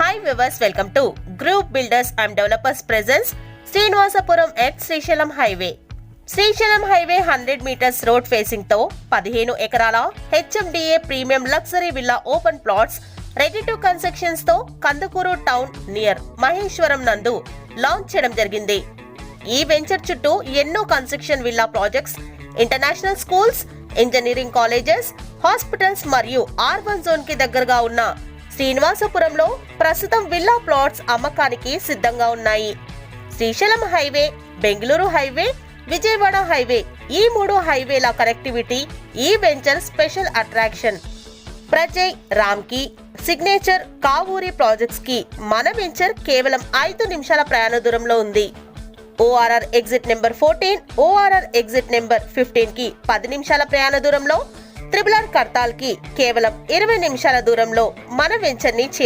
Hi viewers, welcome to Group Builders and Developers presents Srinivasapuram at Srishalam Highway. Srisailam highway 100 metres road facing తో 15 ఎకరాల HMDA premium luxury villa open plots ready to constructions తో Kandukur town near Maheshwaram నందు launch చేయడం జరిగింది. ఈ venture చుట్టూ ఎన్నో construction villa projects, international schools, engineering colleges, hospitals మరియు R1 జోన్ కి దగ్గరగా ఉన్న శ్రీనివాసపురంలో ప్రస్తుతం విల్లా ప్లాట్స్ అమ్మకానికి సిద్ధంగా ఉన్నాయి. Srisailam highway, Bengaluru highway, Vijayawada highway, ఈ 3 హైవేల కనెక్టివిటీ ఈ వెంచర్ స్పెషల్ అట్రాక్షన్. ప్రజయ్, రామ్కి, సిగ్నేచర్, కావూరి ప్రాజెక్ట్స్ కి మన వెంచర్ కేవలం 5 నిమిషాల ప్రయాణ దూరంలో ఉంది. ORR exit number 14, ORR exit number 15 కి 10 నిమిషాల ప్రయాణ దూరంలో, RRR కర్తాల్ కి కేవలం 20 నిమిషాల దూరంలో మన వెంచర్ ని